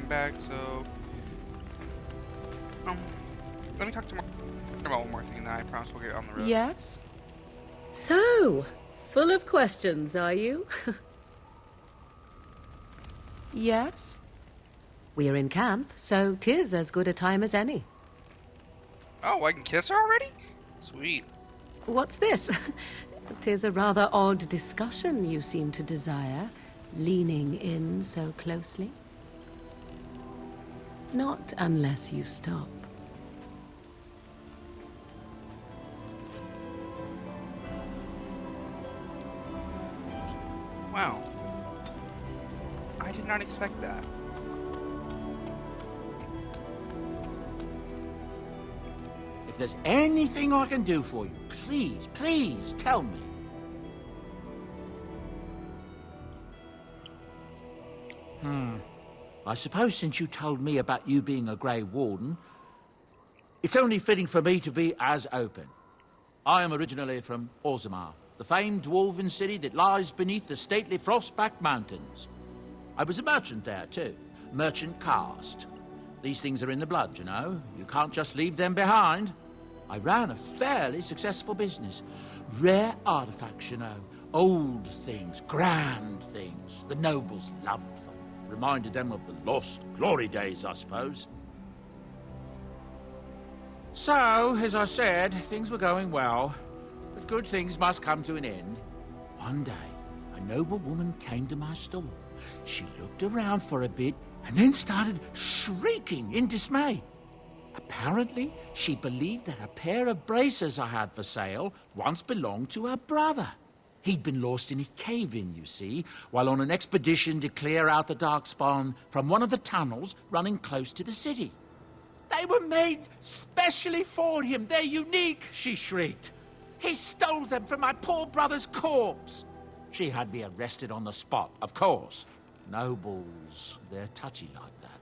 I'm back, so let me talk to Mark about one more thing, and then I promise we'll get on the road. Yes? So, full of questions, are you? Yes? We're in camp, so 'tis as good a time as any. Oh, I can kiss her already? Sweet. What's this? 'Tis a rather odd discussion you seem to desire, leaning in so closely. Not unless you stop. Wow. I did not expect that. If there's anything I can do for you, please, please tell me. I suppose since you told me about you being a Grey Warden, it's only fitting for me to be as open. I am originally from Orzammar, the famed dwarven city that lies beneath the stately Frostback Mountains. I was a merchant there, too. Merchant caste. These things are in the blood, you know. You can't just leave them behind. I ran a fairly successful business. Rare artifacts, you know. Old things, grand things. The nobles loved them. Reminded them of the lost glory days, I suppose. So, as I said, things were going well. But good things must come to an end. One day, a noble woman came to my store. She looked around for a bit and then started shrieking in dismay. Apparently, she believed that a pair of braces I had for sale once belonged to her brother. He'd been lost in a cave-in, you see, while on an expedition to clear out the Darkspawn from one of the tunnels running close to the city. They were made specially for him. They're unique, she shrieked. He stole them from my poor brother's corpse. She had me arrested on the spot, of course. Nobles, they're touchy like that.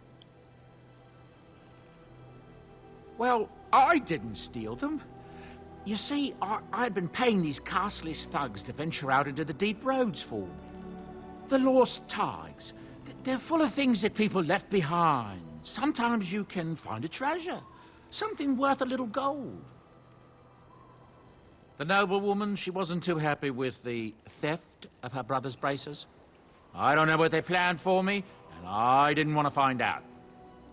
Well, I didn't steal them. You see, I'd been paying these castless thugs to venture out into the deep roads for me. The lost tigers, they're full of things that people left behind. Sometimes you can find a treasure, something worth a little gold. The noblewoman, she wasn't too happy with the theft of her brother's braces. I don't know what they planned for me, and I didn't want to find out.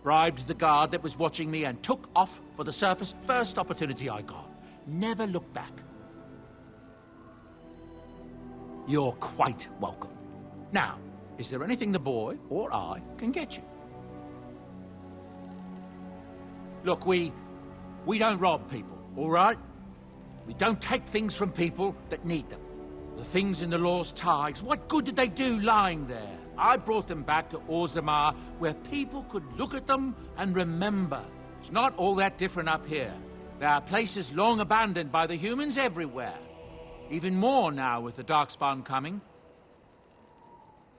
Bribed the guard that was watching me and took off for the surface first opportunity I got. Never looked back. You're quite welcome. Now, is there anything the boy or I can get you? Look, we don't rob people, all right? We don't take things from people that need them. The things in the Lost Tigers, what good did they do lying there? I brought them back to Orzammar, where people could look at them and remember. It's not all that different up here. There are places long abandoned by the humans everywhere. Even more now with the Darkspawn coming.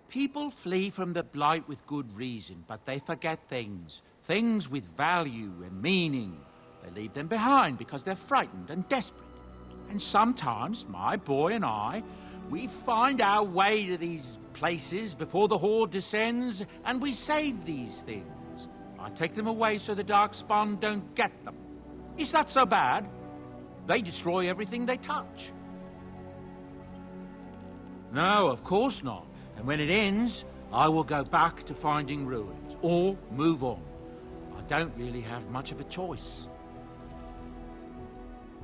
People flee from the Blight with good reason, but they forget things. Things with value and meaning. They leave them behind because they're frightened and desperate. And sometimes, my boy and I, we find our way to these places before the Horde descends, and we save these things. I take them away so the Darkspawn don't get them. Is that so bad? They destroy everything they touch. No, of course not. And when it ends, I will go back to finding ruins, or move on. I don't really have much of a choice.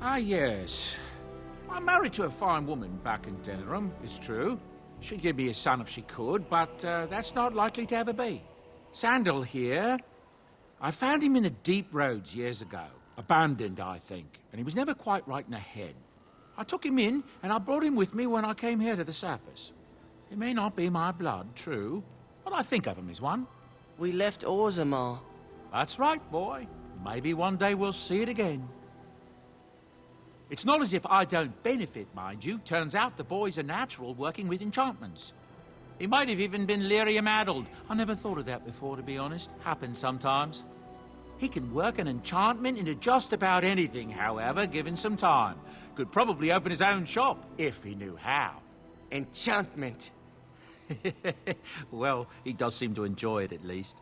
Ah, yes. I'm married to a fine woman back in Denerim, it's true. She'd give me a son if she could, but that's not likely to ever be. Sandal here, I found him in the deep roads years ago. Abandoned, I think, and he was never quite right in the head. I took him in, and I brought him with me when I came here to the surface. He may not be my blood, true, but I think of him as one. We left Orzammar. That's right, boy. Maybe one day we'll see it again. It's not as if I don't benefit, mind you. Turns out the boy's a natural working with enchantments. He might have even been lyrium-addled. I never thought of that before, to be honest. Happens sometimes. He can work an enchantment into just about anything, however, given some time. Could probably open his own shop, if he knew how. Enchantment. Well, he does seem to enjoy it, at least.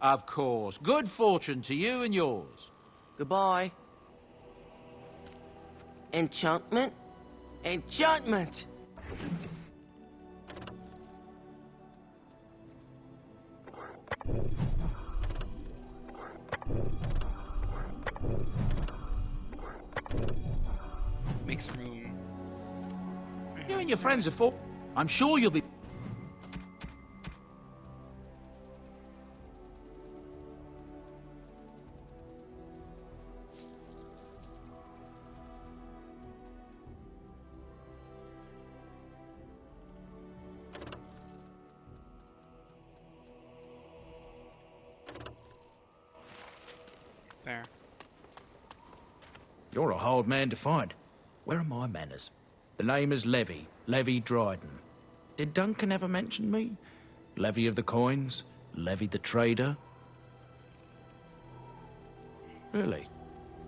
Of course. Good fortune to you and yours. Goodbye. Enchantment? Enchantment! Make some room. You and your friends are full. I'm sure you'll be... There. You're a hard man to find. Where are my manners? The name is Levy Dryden. Did Duncan ever mention me? Levy of the coins? Levy the trader? Really?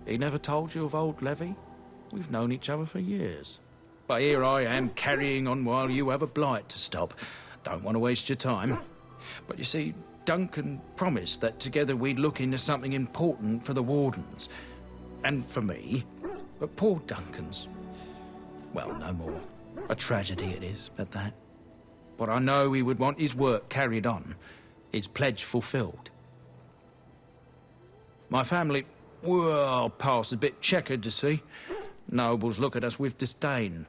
He never told you of old Levy? We've known each other for years. But here I am carrying on while you have a blight to stop. Don't want to waste your time. But you see, Duncan promised that together we'd look into something important for the Wardens. And for me. But poor Duncan's... well, no more. A tragedy it is, at that. But I know he would want his work carried on. His pledge fulfilled. My family, well, past a bit checkered to see. Nobles look at us with disdain.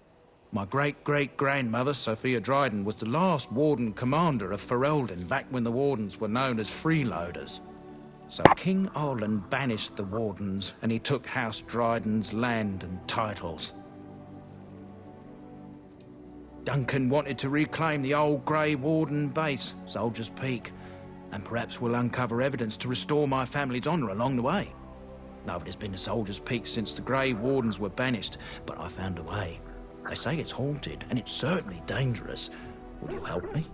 My great-great-grandmother, Sophia Dryden, was the last Warden commander of Ferelden back when the Wardens were known as freeloaders. So King Arlen banished the Wardens, and he took House Dryden's land and titles. Duncan wanted to reclaim the old Grey Warden base, Soldier's Peak, and perhaps we'll uncover evidence to restore my family's honour along the way. Nobody's been to Soldier's Peak since the Grey Wardens were banished, but I found a way. They say it's haunted, and it's certainly dangerous. Will you help me?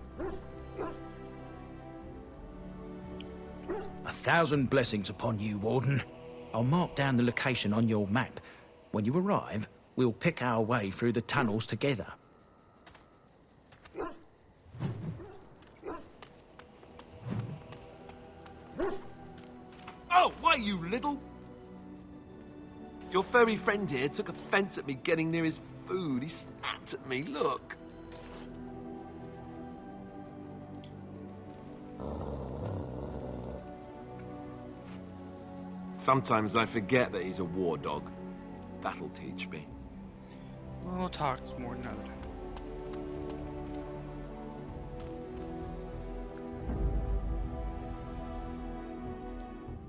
1,000 blessings upon you, Warden. I'll mark down the location on your map. When you arrive, we'll pick our way through the tunnels together. Oh, wait, you little... Your furry friend here took offence at me getting near his food. He snapped at me, look. Sometimes I forget that he's a war dog. That'll teach me. We'll talk more another time.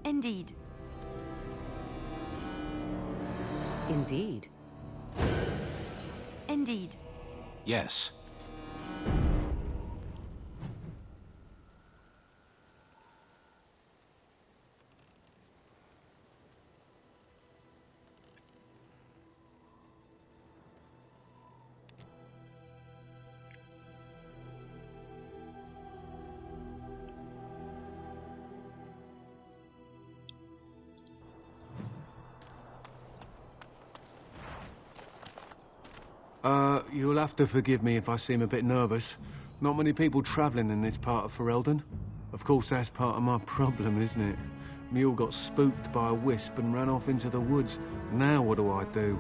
Indeed. Indeed. Indeed. Yes. You'll have to forgive me if I seem a bit nervous. Not many people travelling in this part of Ferelden. Of course, that's part of my problem, isn't it? Mule got spooked by a wisp and ran off into the woods. Now what do I do?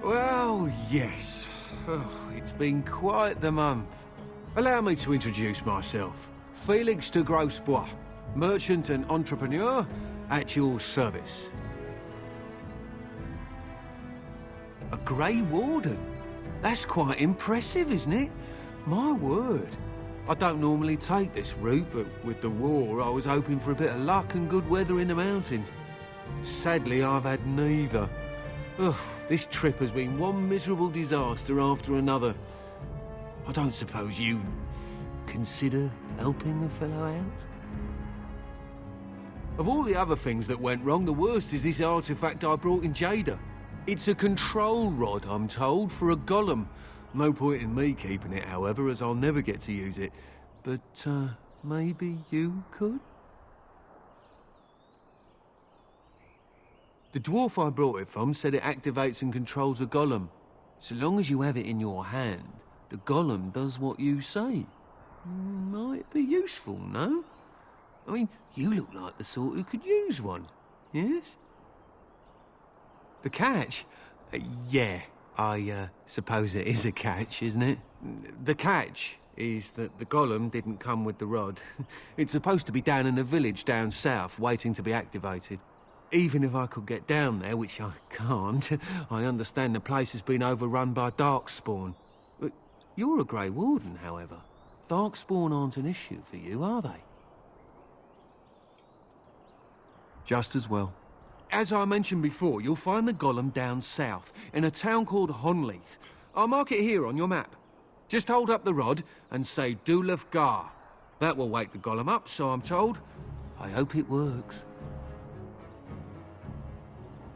Well, yes. Oh, it's been quite the month. Allow me to introduce myself. Felix de Grosbois, merchant and entrepreneur at your service. A Grey Warden? That's quite impressive, isn't it? My word. I don't normally take this route, but with the war, I was hoping for a bit of luck and good weather in the mountains. Sadly, I've had neither. Ugh, this trip has been one miserable disaster after another. I don't suppose you consider helping a fellow out? Of all the other things that went wrong, the worst is this artifact I brought in Jada. It's a control rod, I'm told, for a golem. No point in me keeping it, however, as I'll never get to use it. But, maybe you could? The dwarf I brought it from said it activates and controls a golem. So long as you have it in your hand, the golem does what you say. Might be useful, no? I mean, you look like the sort who could use one, yes? The catch? Yeah, I suppose it is a catch, isn't it? The catch is that the golem didn't come with the rod. It's supposed to be down in a village down south, waiting to be activated. Even if I could get down there, which I can't, I understand the place has been overrun by darkspawn. But you're a Grey Warden, however. Darkspawn aren't an issue for you, are they? Just as well. As I mentioned before, you'll find the golem down south, in a town called Honleith. I'll mark it here on your map. Just hold up the rod and say Dulaf Gar. That will wake the golem up, so I'm told. I hope it works.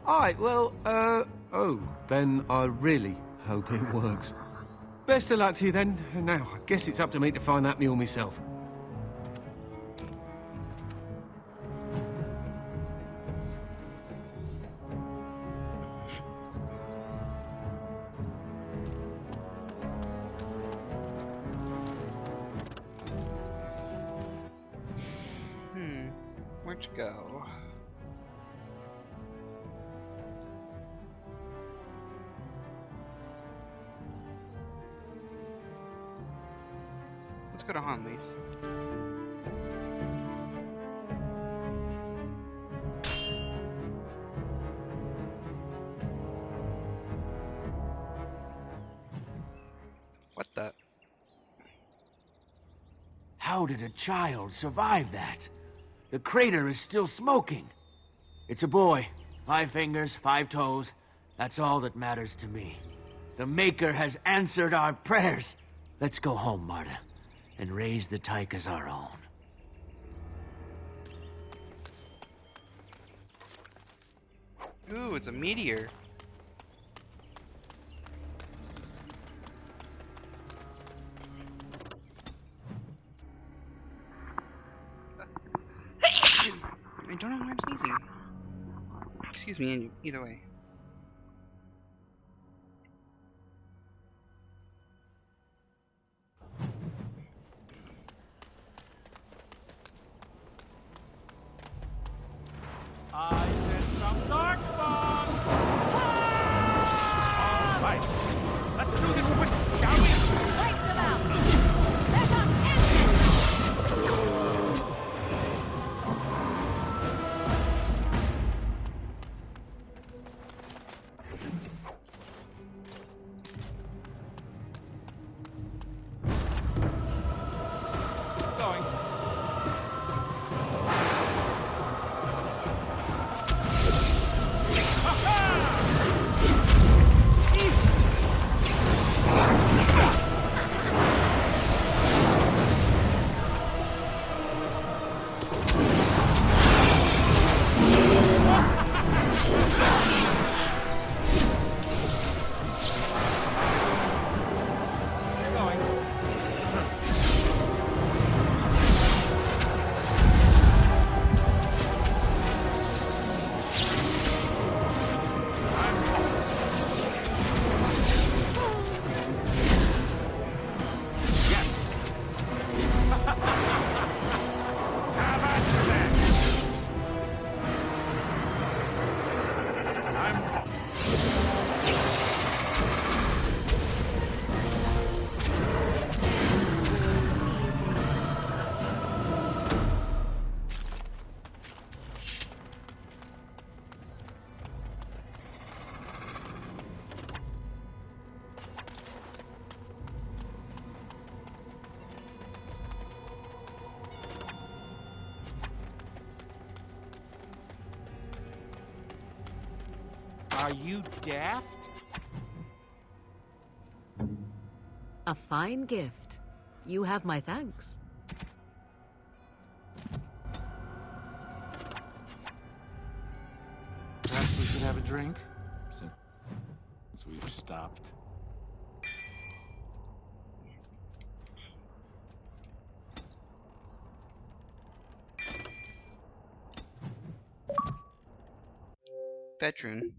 Alright, well, oh, then I really hope it works. Best of luck to you then. Now, I guess it's up to me to find that mule myself. Where'd you go? Let's go to Honleith. What the? How did a child survive that? The crater is still smoking. It's a boy. 5 fingers, 5 toes. That's all that matters to me. The Maker has answered our prayers. Let's go home, Marta, and raise the tyke as our own. Ooh, it's a meteor. I don't know why I'm sneezing. Excuse me, either way. I sent some darkspawn! All right, let's do this quick, shall we? Wake them out! Let us end Going. Are you daft? A fine gift. You have my thanks. Perhaps we should have a drink? Since we've stopped. Veteran.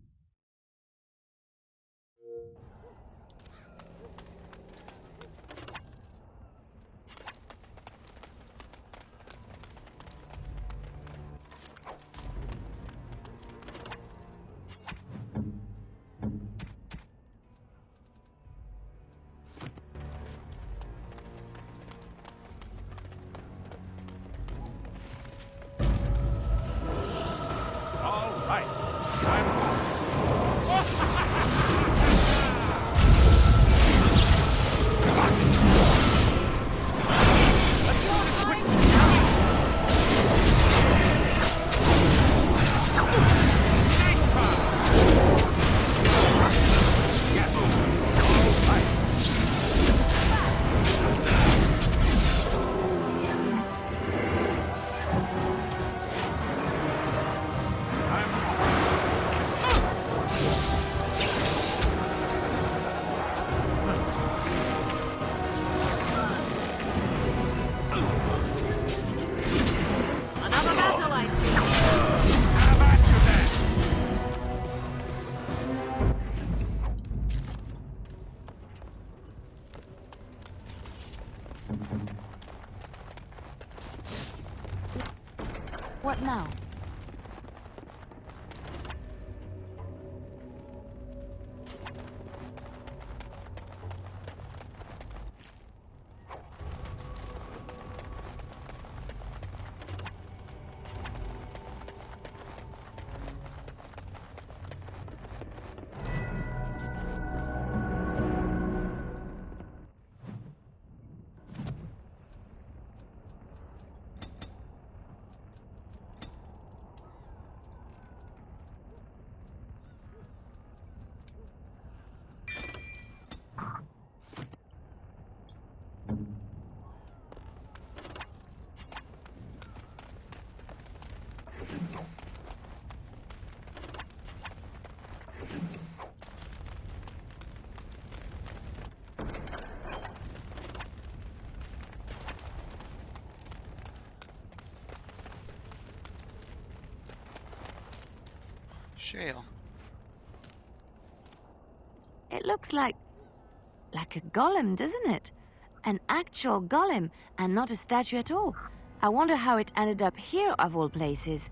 now? Shale. It looks like a golem, doesn't it? An actual golem, and not a statue at all. I wonder how it ended up here, of all places.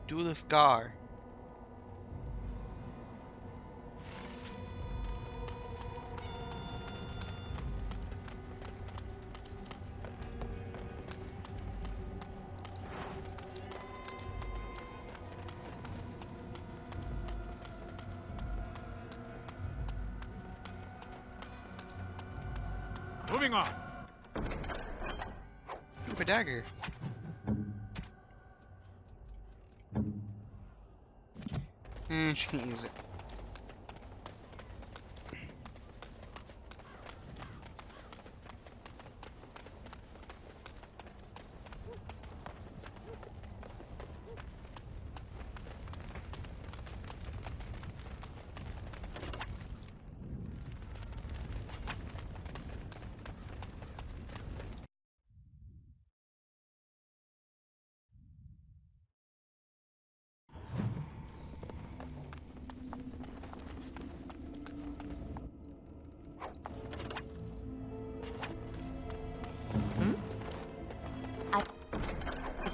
Dulifgar. Moving on. Ooh, a dagger. She can't use it.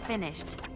Finished.